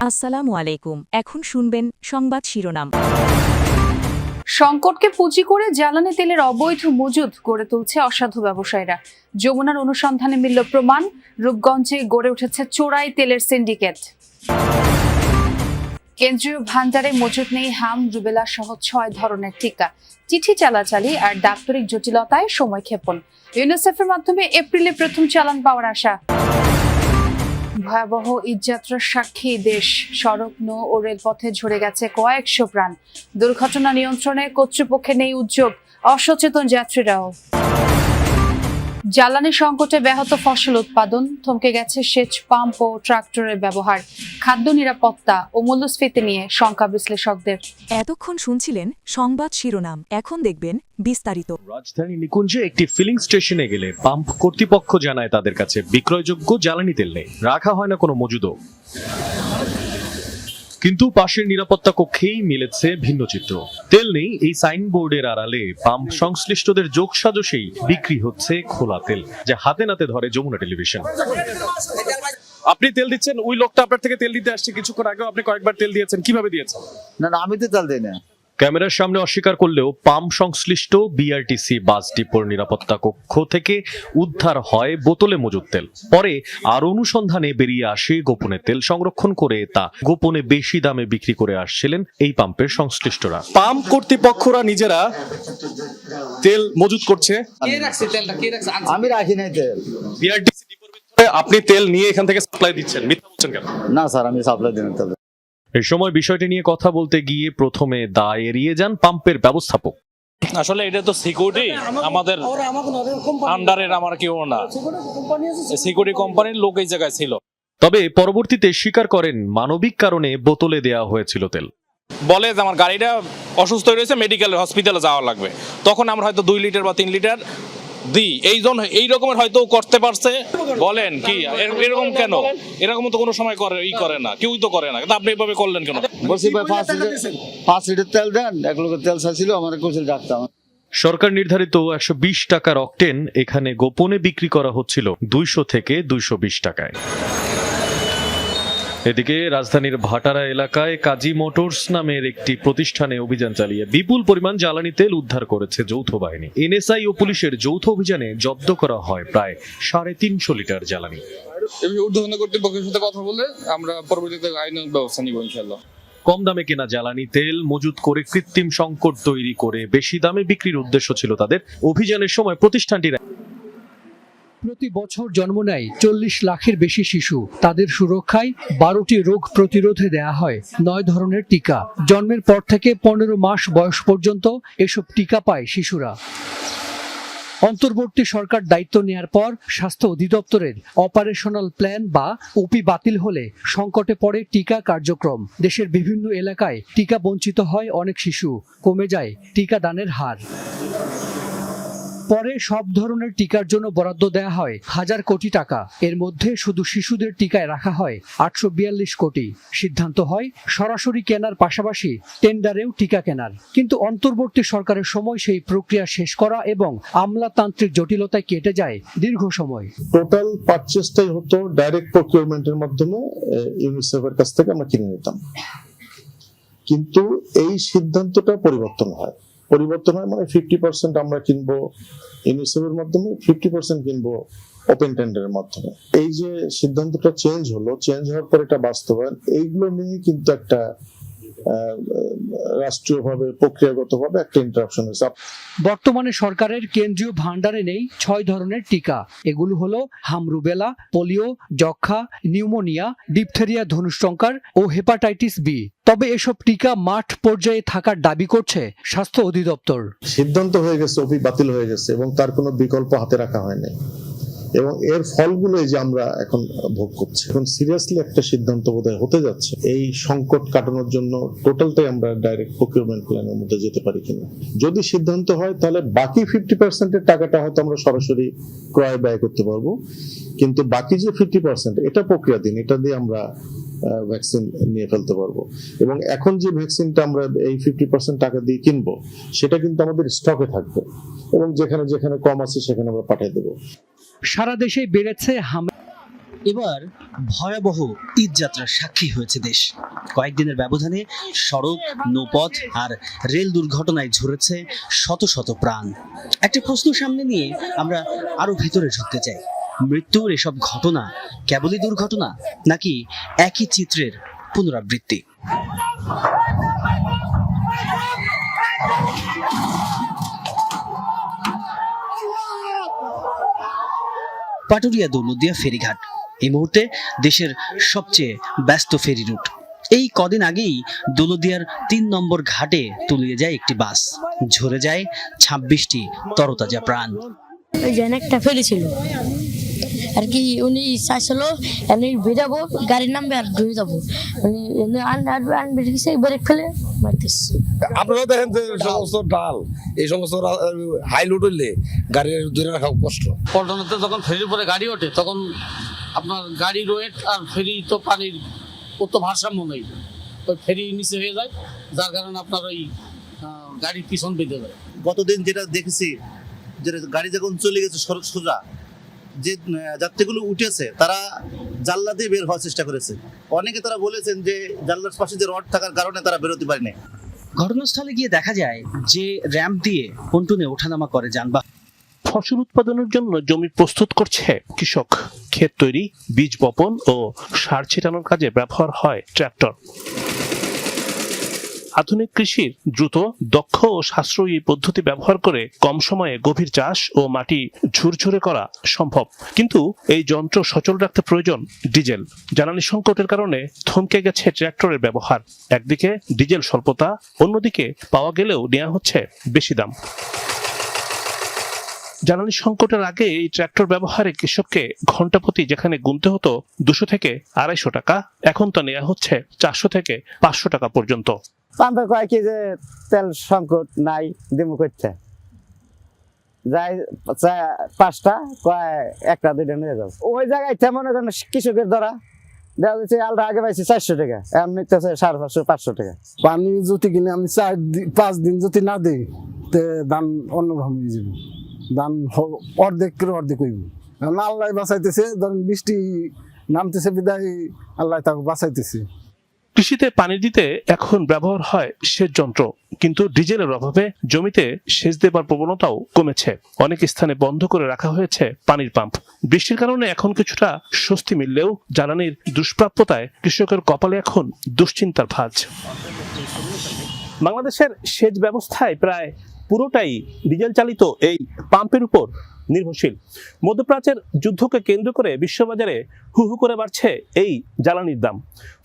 আসসালামু আলাইকুম। এখন শুনবেন সংবাদ শিরোনাম। সংকটকে পুঁজি করে জ্বালানি তেলের অবৈধ মজুদ গড়ে তুলছে অসাধু ব্যবসায়ীরা। যমুনার অনুসন্ধানে মিলল প্রমাণ, রূপগঞ্জে গড়ে উঠেছে চোরাই তেলের সিন্ডিকেট। কেন্দ্রীয় ভান্ডারে মজুদ নেই হাম, রুবেলা সহ ৬ ধরনের টিকা। চিঠি চালাচালি আর ডাক্তারিক জটিলতায় সময়ক্ষেপণ। ইউনিসেফের মাধ্যমে এপ্রিলে প্রথম চালান পাওয়ার আশা। ভয়াবহ ঈদযাত্রার সাক্ষী দেশ, সড়ক নৌ ও রেলপথে ঝরে গেছে কয়েকশো প্রাণ। দুর্ঘটনা নিয়ন্ত্রণে কর্তৃপক্ষের নেই উদ্যোগ, অসচেতন যাত্রীরাও। জ্বালানি সংকটে ব্যাহত ফসল উৎপাদন, থমকে গেছে সেচ পাম্প ও ট্রাক্টরের ব্যবহার। খাদ্য নিরাপত্তা ও মূল্যস্ফীতি নিয়ে শঙ্কা বিশ্লেষকদের। এতক্ষণ শুনছিলেন সংবাদ শিরোনাম, এখন দেখবেন বিস্তারিত। রাজধানী নিকুঞ্জে একটি ফিলিং স্টেশনে গেলে পাম্প কর্তৃপক্ষ জানায় তাদের কাছে বিক্রয়যোগ্য জ্বালানি তেল নেই, রাখা হয় না কোনো মজুদও। কিন্তু পাশের নিরাপত্তা কক্ষেই মিলেছে ভিন্ন চিত্র। তেল নেই এই সাইনবোর্ডের আড়ালে পাম্প সংশ্লিষ্টদের যোগসাজশেই বিক্রি হচ্ছে খোলা তেল, যা হাতে নাতে ধরে যমুনা টেলিভিশন। আপনি তেল দিচ্ছেন, ওই লোকটা আপনার থেকে তেল দিতে আসছে কিছুক্ষণ আগেও আপনি কয়েকবার তেল দিয়েছেন, কিভাবে দিয়েছেন? না আমি তো তেল দিই না। ক্যামেরার সামনে অস্বীকার করলেও পাম্প সংশ্লিষ্ট বিআরটিসি বাস ডিপোর নিরাপত্তা কক্ষ থেকে উদ্ধার হয় বোতলে মজুদ তেল। পরে আর অনুসন্ধানে বেরিয়ে আসে গোপনে তেল সংরক্ষণ করে তা গোপনে বেশি দামে বিক্রি করে আসছিলেন এই পাম্পের সংশ্লিষ্টরা। পাম্প কর্তৃপক্ষরা নিজেরা তেল মজুদ করছে। আমি রাখি নাই তেল। বিআরটিসি ডিপোর ভিতরে আপনি তেল নিয়ে এখান থেকে সাপ্লাই দিচ্ছেন, মিথ্যা বলছেন কেন? না স্যার, আমি সাপ্লাই দিই না তেল। এই সময় বিষয়টি নিয়ে কথা বলতে গিয়ে প্রথমে দায় এড়িয়ে যান পাম্পের ব্যবস্থাপক। আসলে এটা তো সিকিউরিটি আমাদের আন্ডারের, আমার কেউ না, সিকিউরিটি কোম্পানির লোক এই জায়গায় ছিল। তবে পরবর্তীতে স্বীকার করেন মানবিক কারণে বোতলে দেয়া হয়েছিল তেল। বলে যে আমার গাড়িটা অসুস্থ হয়ে রয়েছে, মেডিকেল হসপিটালে যাওয়া লাগবে, তখন আমরা হয়তো 2 লিটার বা 3 লিটার দিই। এই রকমের হয়তো করতে পারছে। বলেন কি এরকম কেন? এরকম তো কোনো সময় করে না, কেউই তো করে না, কিন্তু আপনি এভাবে করলেন কেন? বলছি ভাই 5 লিটার তেল দেন। 1 লোকের তেল চাইছিল, আমার কোচিল ডাক্তার। সরকার নির্ধারিত 120 টাকার অকটেন এখানে গোপনে বিক্রি করা হচ্ছিল 200 থেকে 220 টাকায়। এদিকে রাজধানীর ভাটারা এলাকায় কাজী মোটরস নামের একটি প্রতিষ্ঠানে অভিযান চালিয়ে বিপুল পরিমাণ জ্বালানি তেল উদ্ধার করেছে যৌথ বাহিনী। এনএসআই ও পুলিশের যৌথ অভিযানে জব্দ করা হয় প্রায় 350 লিটার জ্বালানি। ঊর্ধ্বতন কর্তৃপক্ষের সাথে কথা বলে আমরা পরবর্তীতে আইনানুগ ব্যবস্থা নিব ইনশাআল্লাহ। কম দামে কেনা জ্বালানি তেল মজুত করে কৃত্রিম সংকট তৈরি করে বেশি দামে বিক্রির উদ্দেশ্য ছিল তাদের। অভিযানের সময় প্রতিষ্ঠানটির প্রতি বছর জন্ম নেয় 40 লাখের বেশি শিশু। তাদের সুরক্ষায় 12টি রোগ প্রতিরোধে দেয়া হয় 9 ধরনের টিকা। জন্মের পর থেকে 15 মাস বয়স পর্যন্ত এসব টিকা পায় শিশুরা। অন্তর্বর্তী সরকার দায়িত্ব নেয়ার পর স্বাস্থ্য অধিদপ্তরের অপারেশনাল প্ল্যান বা ওপি বাতিল হলে সংকটে পড়ে টিকা কার্যক্রম। দেশের বিভিন্ন এলাকায় টিকা বঞ্চিত হয় অনেক শিশু, কমে যায় টিকা দানের হার। পরে সব ধরনের টিকার জন্য বরাদ্দ দেয়া হয় 1000 কোটি টাকা। এর মধ্যে শুধু শিশুদের টিকায় রাখা হয় 842 কোটি। সিদ্ধান্ত হয় সরাসরি কেনার পাশাপাশি টেন্ডারেও টিকা কেনার। কিন্তু অন্তর্বর্তী সরকারের সময় সেই প্রক্রিয়া শেষ করা এবং আমলাতান্ত্রিক জটিলতায় কেটে যায় দীর্ঘ সময়। টোটাল পারচেজটাই হতো ডাইরেক্ট প্রকিউরমেন্টের মাধ্যমে, ইউনিসেফের কাছ থেকে আমরা কিনে নিতাম। কিন্তু এই সিদ্ধান্তটা পরিবর্তন হয় মানে 50% আমরা কিনবো ইউনিসেফের মাধ্যমে, 50% কিনবো ওপেন টেন্ডারের মাধ্যমে। এই যে সিদ্ধান্তটা চেঞ্জ হওয়ার পর এটা বাস্তবায়ন, এইগুলো নিয়ে কিন্তু একটা রাষ্ট্রীয়ভাবে প্রক্রিয়াগতভাবে একটা ইন্টারাপশন হয়েছে। বর্তমানে সরকারের কেন্দ্রীয় ভান্ডারে নেই 6 ধরনের টিকা। এগুলো হলো হাম, রুবেলা, পোলিও, যক্ষ্মা, নিউমোনিয়া, ডিপথেরিয়া, ধনুষ্টঙ্কার ও হেপাটাইটিস বি। তবে এসব টিকা মাঠ পর্যায়ে থাকার দাবি করছে স্বাস্থ্য অধিদপ্তর। সিদ্ধান্ত হয়ে গেছে, ওপি বাতিল হয়ে গেছে এবং তার কোনো বিকল্প হাতে রাখা হয়নি এবং এর ফলগুলো যে আমরা এখন ভোগ করছি। এখন সিরিয়াসলি একটা সিদ্ধান্ত বোধহয় হতে যাচ্ছে এই সংকট কাটানোর জন্য টোটালটাই আমরা ডাইরেক্ট প্রকিউরমেন্ট প্ল্যানের মধ্যে যেতে পারি কিনা। যদি সিদ্ধান্ত হয় তাহলে বাকি 50% এর টাকাটা হয়তো আমরা সরাসরি ক্রয় ব্যয় করতে পারবো, কিন্তু বাকি যে 50% এটা প্রক্রিয়াধীন, এটা দিয়ে আমরা ভ্যাকসিন নিয়ে ফেলতে পারবো। এবং এখন যে ভ্যাকসিনটা আমরা এই 50% টাকা দিয়ে কিনবো সেটা কিন্তু আমাদের স্টকে থাকবে এবং যেখানে যেখানে কম আছে সেখানে আমরা পাঠিয়ে দেবো। সারা দেশে বেড়েছে হাম। এবার ভয়াবহ ঈদযাত্রার সাক্ষী হয়েছে দেশ। কয়েকদিনের ব্যবধানে সড়ক, নৌপথ আর রেল দুর্ঘটনায় ঝরেছে শত শত প্রাণ। একটা প্রশ্ন সামনে নিয়ে আমরা আরো ভিতরে ঢুকতে চাই। মৃত্যুর এসব ঘটনা কেবলই দুর্ঘটনা, নাকি একই চিত্রের পুনরাবৃত্তি? পাটুরিয়া দৌলতদিয়া ফেরিঘাট এই মুহূর্তে দেশের সবচেয়ে ব্যস্ত ফেরি রুট। এই কদিন আগেই দৌলতদিয়ার ৩ নম্বর ঘাটে তলিয়ে যায় একটি বাস, ঝরে যায় ২৬টি তরতাজা প্রাণ। ওই যে একটা ফেরি ছিল আর কি, উনি চাইছিল এনে ভেজাবো, গাড়ির নামবে আর ডুবে যাবো, আনবে ব্রেক ফেলে মারতেস। আপনারা দেখেন যে সমস্ত ডাল, এই সমস্ত হাই লোড হইলে গাড়ির ধরে রাখা কষ্ট। পল্টনেতে যখন ফেরির পরে গাড়ি ওঠে তখন আপনার গাড়ির ওয়েট আর ফেরি তো পানির তো ভারসাম্য নেই, ওই ফেরি নিচে হয়ে যায়, যার কারণে আপনার ওই গাড়ির পিছন বেঁধে যায়। গতদিন যেটা দেখেছি, যে গাড়ি যখন চলে গেছে সোজা, যে যাত্রীগুলো উঠেছে তারা জানলা দিয়ে বের হওয়ার চেষ্টা করেছে। অনেকে তারা বলেছেন যে জানলার পাশে যে রড থাকার কারণে তারা বেরোতে পারেনি। ঘটনাস্থলে গিয়ে দেখা যায় যে র্যাম্প দিয়ে পন্টুনে ওঠানামা করে যানবাহন। ফসল উৎপাদনের জন্য জমি প্রস্তুত করছে কৃষক। ক্ষেত তৈরি, বীজ বপন ও সার ছিটানোর কাজে ব্যবহার হয় ট্রাক্টর। আধুনিক কৃষির দ্রুত, দক্ষ ও সাশ্রয়ী পদ্ধতি ব্যবহার করে কম সময়ে গভীর চাষ ও মাটি ঝুরঝুরে করা সম্ভব। কিন্তু এই যন্ত্র সচল রাখতে প্রয়োজন ডিজেল। জ্বালানি সংকটের কারণে থমকে গেছে ট্রাক্টরের ব্যবহার। একদিকে ডিজেল স্বল্পতা, অন্যদিকে পাওয়া গেলেও নেওয়া হচ্ছে বেশি দাম। জ্বালানি সংকটের আগে এই ট্রাক্টর ব্যবহারে কৃষককে ঘন্টাপ্রতি যেখানে গুনতে হতো 200 থেকে 250 টাকা, এখন তা নেওয়া হচ্ছে 400 থেকে 500 টাকা পর্যন্ত। পাম্পে কয় কি যে তেল সংকট নাই, দিমু করতে যাই 5টা কয় 1টা 2টা নিয়ে যাও। ওই জায়গায় তেমন কৃষকের দ্বারা দেখা যাচ্ছে আলটা আগে পাইছি 400 টাকা, এখন নিতেছে 550 500 টাকা। পানি যদি কিনে আমি 4-5 দিন যদি না দিই, তে ধান অন্যভাবে হয়ে যাবে। ধান অর্ধেক করে অর্ধেক হইব। আল্লাহ বাঁচাইতেছে, ধরেন বৃষ্টি নামতেছে বিদায় আল্লাহ তাকে বাঁচাইতেছে। কৃষিতে পানি দিতে এখন ব্যবহার হয় সেচ যন্ত্র, কিন্তু ডিজেলের অভাবে জমিতে সেচ দেবার প্রবণতাও কমেছে। অনেক স্থানে বন্ধ করে রাখা হয়েছে পানির পাম্প। বৃষ্টির কারণে এখন কিছুটা স্বস্তি মিললেও জ্বালানির দুষ্প্রাপ্যতায় কৃষকের কপালে এখন দুশ্চিন্তার ভাঁজ। বাংলাদেশের সেচ ব্যবস্থায় প্রায় পুরোটাই ডিজেল চালিত এই পাম্পের উপর নির্ভরশীল। মধ্যপ্রাচ্যের যুদ্ধকে কেন্দ্র করে বিশ্ববাজারে হু হু করে বাড়ছে এই জ্বালানির দাম।